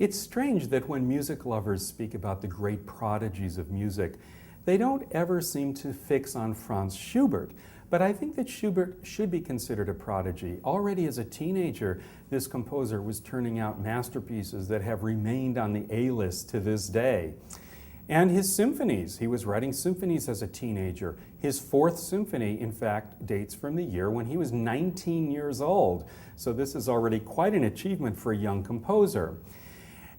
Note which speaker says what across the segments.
Speaker 1: It's strange that when music lovers speak about the great prodigies of music, they don't ever seem to fix on Franz Schubert. But I think that Schubert should be considered a prodigy. Already as a teenager, this composer was turning out masterpieces that have remained on the A-list to this day. And his symphonies, he was writing symphonies as a teenager. His fourth symphony, in fact, dates from the year when he was 19 years old. So this is already quite an achievement for a young composer.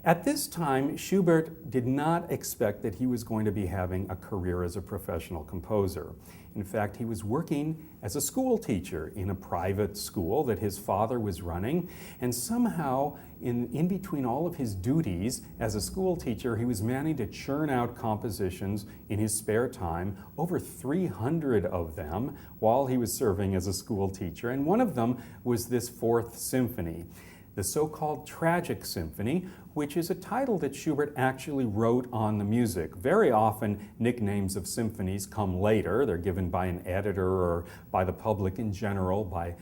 Speaker 1: At this time, Schubert did not expect that he was going to be having a career as a professional composer. In fact, he was working as a school teacher in a private school that his father was running, and somehow, in between all of his duties as a school teacher, he was managing to churn out compositions in his spare time, over 300 of them, while he was serving as a school teacher, and one of them was this Fourth Symphony, the so-called Tragic Symphony, which is a title that Schubert actually wrote on the music. Very often, nicknames of symphonies come later. They're given by an editor or by the public in general, by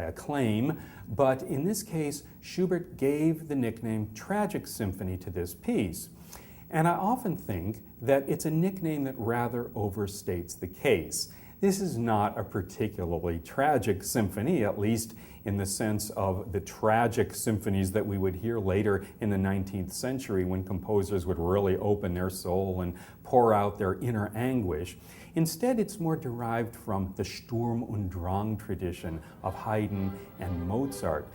Speaker 1: acclaim. But in this case, Schubert gave the nickname Tragic Symphony to this piece. And I often think that it's a nickname that rather overstates the case. This is not a particularly tragic symphony, at least in the sense of the tragic symphonies that we would hear later in the 19th century when composers would really open their soul and pour out their inner anguish. Instead, it's more derived from the Sturm und Drang tradition of Haydn and Mozart,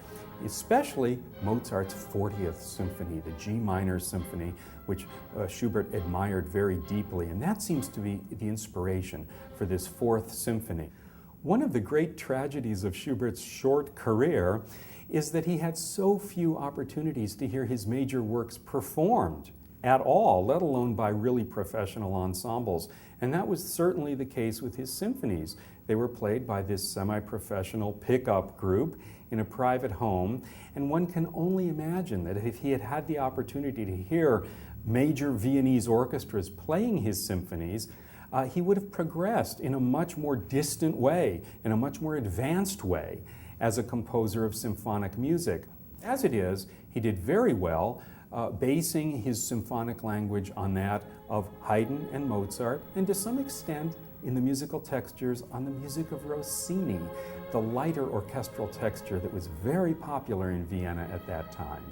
Speaker 1: especially Mozart's 40th Symphony, the G minor symphony, which Schubert admired very deeply, and that seems to be the inspiration for this Fourth Symphony. One of the great tragedies of Schubert's short career is that he had so few opportunities to hear his major works performed at all, let alone by really professional ensembles. And that was certainly the case with his symphonies. They were played by this semi-professional pickup group in a private home, and one can only imagine that if he had had the opportunity to hear major Viennese orchestras playing his symphonies, he would have progressed in a much more distant way, in a much more advanced way as a composer of symphonic music. As it is, he did very well, basing his symphonic language on that of Haydn and Mozart, and to some extent, in the musical textures, on the music of Rossini, the lighter orchestral texture that was very popular in Vienna at that time.